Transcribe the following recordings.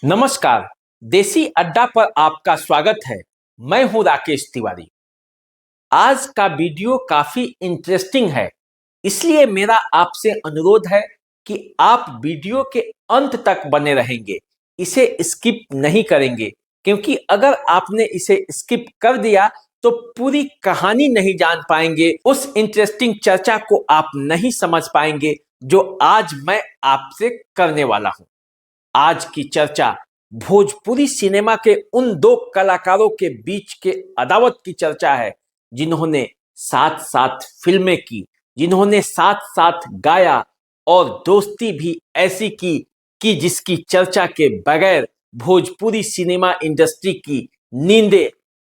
नमस्कार। देसी अड्डा पर आपका स्वागत है। मैं हूं राकेश तिवारी। आज का वीडियो काफी इंटरेस्टिंग है, इसलिए मेरा आपसे अनुरोध है कि आप वीडियो के अंत तक बने रहेंगे, इसे स्किप नहीं करेंगे, क्योंकि अगर आपने इसे स्किप कर दिया तो पूरी कहानी नहीं जान पाएंगे, उस इंटरेस्टिंग चर्चा को आप नहीं समझ पाएंगे जो आज मैं आपसे करने वाला हूं। आज की चर्चा भोजपुरी सिनेमा के उन दो कलाकारों के बीच के अदावत की चर्चा है, जिन्होंने साथ साथ फिल्में की, जिन्होंने साथ साथ गाया और दोस्ती भी ऐसी की कि जिसकी चर्चा के बगैर भोजपुरी सिनेमा इंडस्ट्री की नींदें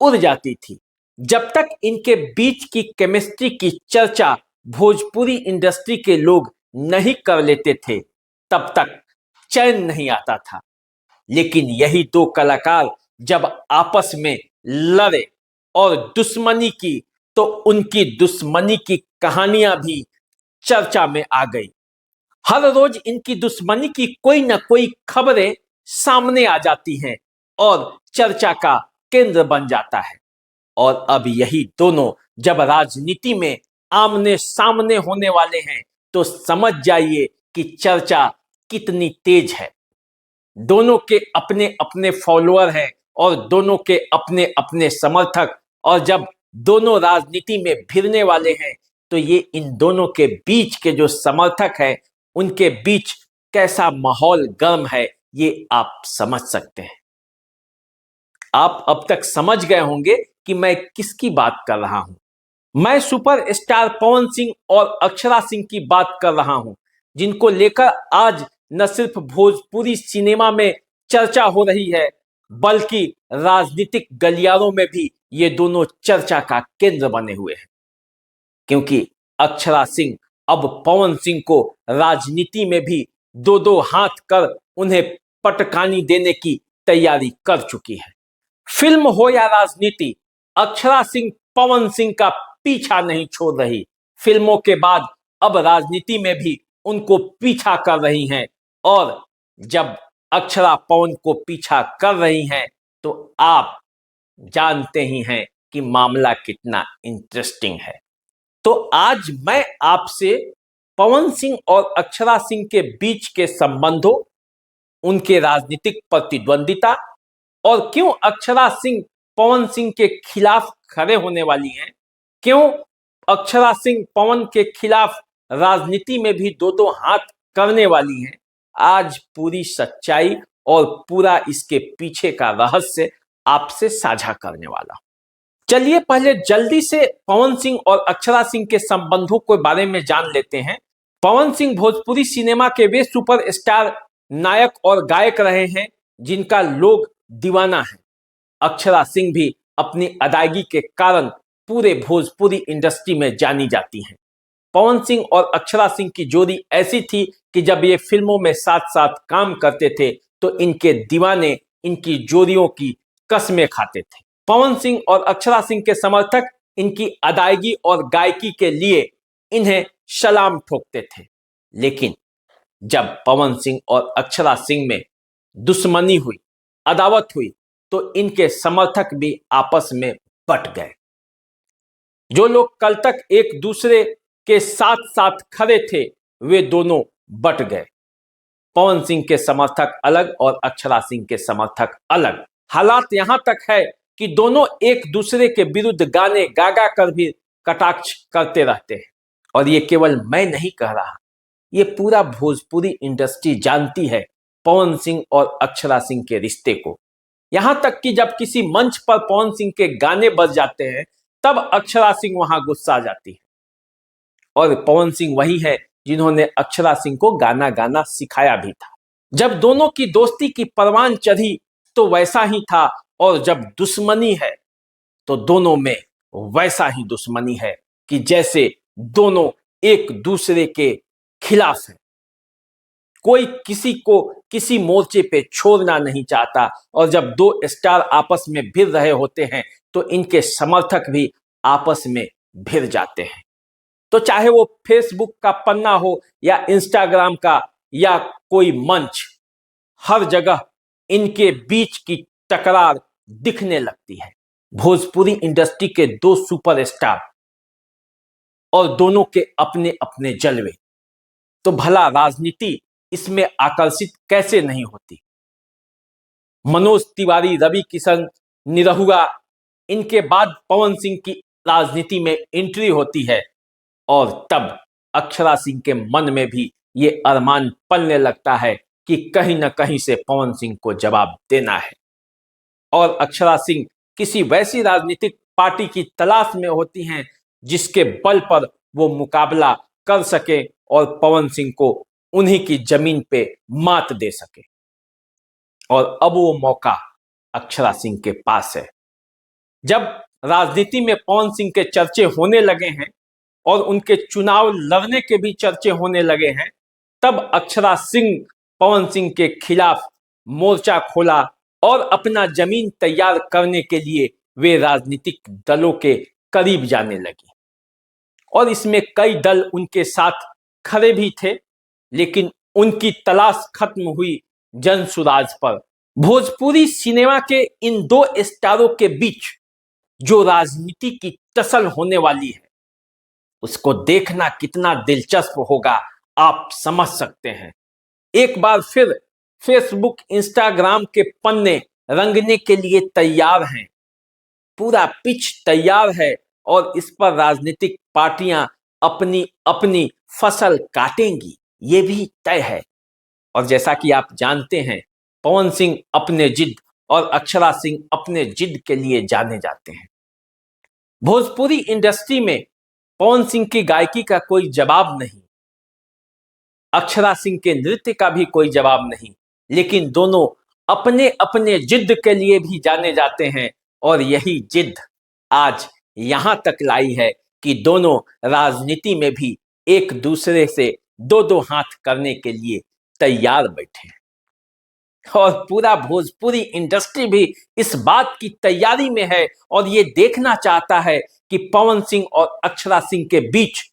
उड़ जाती थी। जब तक इनके बीच की केमिस्ट्री की चर्चा भोजपुरी इंडस्ट्री के लोग नहीं कर लेते थे, तब तक चैन नहीं आता था। लेकिन यही दो कलाकार जब आपस में लड़े और दुश्मनी की, तो उनकी दुश्मनी की कहानियां भी चर्चा में आ गई। हर रोज इनकी दुश्मनी की कोई ना कोई खबरें सामने आ जाती हैं और चर्चा का केंद्र बन जाता है। और अब यही दोनों जब राजनीति में आमने सामने होने वाले हैं, तो समझ जाइए कि चर्चा कितनी तेज है। दोनों के अपने अपने फॉलोअर हैं और दोनों के अपने अपने समर्थक, और जब दोनों राजनीति में भिड़ने वाले हैं, तो ये इन दोनों के बीच के जो समर्थक हैं, उनके बीच कैसा माहौल गर्म है, ये आप समझ सकते हैं। आप अब तक समझ गए होंगे कि मैं किसकी बात कर रहा हूं। मैं सुपरस्टार पवन सिंह और अक्षरा सिंह की बात कर रहा हूं, जिनको लेकर आज न सिर्फ भोजपुरी सिनेमा में चर्चा हो रही है, बल्कि राजनीतिक गलियारों में भी ये दोनों चर्चा का केंद्र बने हुए हैं। क्योंकि अक्षरा सिंह अब पवन सिंह को राजनीति में भी दो दो हाथ कर उन्हें पटकानी देने की तैयारी कर चुकी है। फिल्म हो या राजनीति, अक्षरा सिंह पवन सिंह का पीछा नहीं छोड़ रही। फिल्मों के बाद अब राजनीति में भी उनको पीछा कर रही हैं, और जब अक्षरा पवन को पीछा कर रही हैं, तो आप जानते ही हैं कि मामला कितना इंटरेस्टिंग है। तो आज मैं आपसे पवन सिंह और अक्षरा सिंह के बीच के संबंधों, उनके राजनीतिक प्रतिद्वंदिता, और क्यों अक्षरा सिंह पवन सिंह के खिलाफ खड़े होने वाली हैं, क्यों अक्षरा सिंह पवन के खिलाफ राजनीति में भी दो दो हाथ करने वाली हैं, आज पूरी सच्चाई और पूरा इसके पीछे का रहस्य आपसे साझा करने वाला हूं। चलिए पहले जल्दी से पवन सिंह और अक्षरा सिंह के संबंधों के बारे में जान लेते हैं। पवन सिंह भोजपुरी सिनेमा के वे सुपरस्टार नायक और गायक रहे हैं जिनका लोग दीवाना है। अक्षरा सिंह भी अपनी अदायगी के कारण पूरे भोजपुरी इंडस्ट्री में जानी जाती हैं। पवन सिंह और अक्षरा सिंह की जोड़ी ऐसी थी कि जब ये फिल्मों में साथ साथ काम करते थे, तो इनके दीवाने इनकी जोड़ियों की कस्में खाते थे। पवन सिंह और अक्षरा सिंह के समर्थक इनकी अदायगी और गायकी के लिए इन्हें सलाम ठोकते थे। लेकिन जब पवन सिंह और अक्षरा सिंह में दुश्मनी हुई, अदावत हुई, तो इनके समर्थक भी आपस में बट गए। जो लोग कल तक एक दूसरे के साथ साथ खड़े थे, वे दोनों बट गए। पवन सिंह के समर्थक अलग और अक्षरा सिंह के समर्थक अलग। हालात यहां तक है कि दोनों एक दूसरे के विरुद्ध गाने गा गा कर भी कटाक्ष करते रहते हैं। और ये केवल मैं नहीं कह रहा, ये पूरा भोजपुरी इंडस्ट्री जानती है पवन सिंह और अक्षरा सिंह के रिश्ते को। यहां तक कि जब किसी मंच पर पवन सिंह के गाने बज जाते हैं, तब अक्षरा सिंह वहां गुस्सा जाती है। और पवन सिंह वही है जिन्होंने अक्षरा सिंह को गाना गाना सिखाया भी था। जब दोनों की दोस्ती की परवान चढ़ी, तो वैसा ही था, और जब दुश्मनी है, तो दोनों में वैसा ही दुश्मनी है कि जैसे दोनों एक दूसरे के खिलाफ हैं। कोई किसी को किसी मोर्चे पे छोड़ना नहीं चाहता, और जब दो स्टार आपस में भिड़ रहे होते हैं, तो इनके समर्थक भी आपस में भिड़ जाते हैं। तो चाहे वो फेसबुक का पन्ना हो या इंस्टाग्राम का या कोई मंच, हर जगह इनके बीच की टकरार दिखने लगती है। भोजपुरी इंडस्ट्री के दो सुपरस्टार और दोनों के अपने अपने जलवे, तो भला राजनीति इसमें आकर्षित कैसे नहीं होती। मनोज तिवारी, रवि किशन, निरहुआ, इनके बाद पवन सिंह की राजनीति में एंट्री होती है और तब अक्षरा सिंह के मन में भी ये अरमान पलने लगता है कि कहीं न कहीं से पवन सिंह को जवाब देना है। और अक्षरा सिंह किसी वैसी राजनीतिक पार्टी की तलाश में होती हैं जिसके बल पर वो मुकाबला कर सके और पवन सिंह को उन्हीं की जमीन पे मात दे सके। और अब वो मौका अक्षरा सिंह के पास है। जब राजनीति में पवन सिंह के चर्चे होने लगे हैं और उनके चुनाव लड़ने के भी चर्चे होने लगे हैं, तब अक्षरा सिंह पवन सिंह के खिलाफ मोर्चा खोला और अपना जमीन तैयार करने के लिए वे राजनीतिक दलों के करीब जाने लगी। और इसमें कई दल उनके साथ खड़े भी थे, लेकिन उनकी तलाश खत्म हुई जनसुराज पर। भोजपुरी सिनेमा के इन दो स्टारों के बीच जो राजनीति की टसल होने वाली है, उसको देखना कितना दिलचस्प होगा आप समझ सकते हैं। एक बार फिर फेसबुक, इंस्टाग्राम के पन्ने रंगने के लिए तैयार हैं। पूरा पिच तैयार है और इस पर राजनीतिक पार्टियां अपनी अपनी फसल काटेंगी, ये भी तय है। और जैसा कि आप जानते हैं, पवन सिंह अपने जिद और अक्षरा सिंह अपने जिद के लिए जाने जाते हैं। भोजपुरी इंडस्ट्री में पवन सिंह की गायकी का कोई जवाब नहीं, अक्षरा सिंह के नृत्य का भी कोई जवाब नहीं, लेकिन दोनों अपने अपने जिद के लिए भी जाने जाते हैं। और यही जिद आज यहां तक लाई है कि दोनों राजनीति में भी एक दूसरे से दो दो हाथ करने के लिए तैयार बैठे हैं। और पूरा भोजपुरी इंडस्ट्री भी इस बात की तैयारी में है और ये देखना चाहता है कि पवन सिंह और अक्षरा सिंह के बीच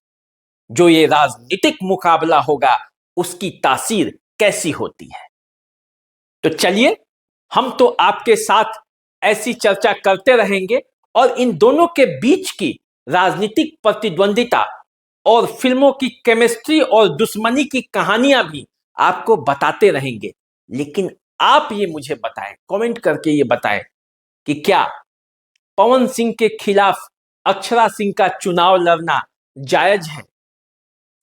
जो ये राजनीतिक मुकाबला होगा, उसकी तासीर कैसी होती है। तो चलिए, हम तो आपके साथ ऐसी चर्चा करते रहेंगे और इन दोनों के बीच की राजनीतिक प्रतिद्वंदिता और फिल्मों की केमिस्ट्री और दुश्मनी की कहानियां भी आपको बताते रहेंगे। लेकिन आप ये मुझे बताएं, कमेंट करके ये बताएं कि क्या पवन सिंह के खिलाफ अक्षरा सिंह का चुनाव लड़ना जायज है?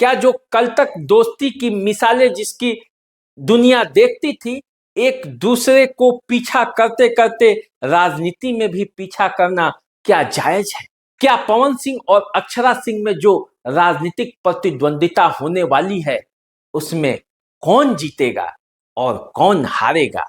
क्या जो कल तक दोस्ती की मिसालें जिसकी दुनिया देखती थी, एक दूसरे को पीछा करते करते राजनीति में भी पीछा करना क्या जायज है? क्या पवन सिंह और अक्षरा सिंह में जो राजनीतिक प्रतिद्वंदिता होने वाली है, उसमें कौन जीतेगा और कौन हारेगा?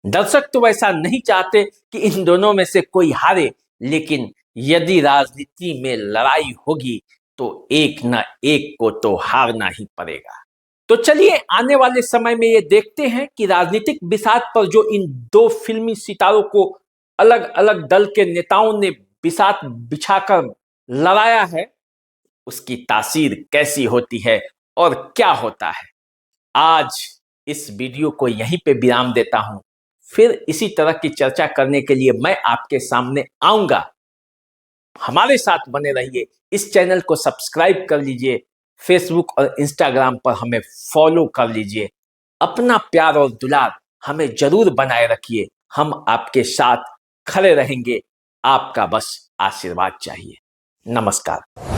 दर्शक तो वैसा नहीं चाहते कि इन दोनों में से कोई हारे, लेकिन यदि राजनीति में लड़ाई होगी तो एक ना एक को तो हारना ही पड़ेगा। तो चलिए, आने वाले समय में ये देखते हैं कि राजनीतिक बिसात पर जो इन दो फिल्मी सितारों को अलग अलग दल के नेताओं ने बिसात बिछाकर लड़ाया है, उसकी तासीर कैसी होती है और क्या होता है। आज इस वीडियो को यहीं पे विराम देता हूं। फिर इसी तरह की चर्चा करने के लिए मैं आपके सामने आऊंगा। हमारे साथ बने रहिए, इस चैनल को सब्सक्राइब कर लीजिए, फेसबुक और इंस्टाग्राम पर हमें फॉलो कर लीजिए। अपना प्यार और दुलार हमें जरूर बनाए रखिए, हम आपके साथ खड़े रहेंगे। आपका बस आशीर्वाद चाहिए। नमस्कार।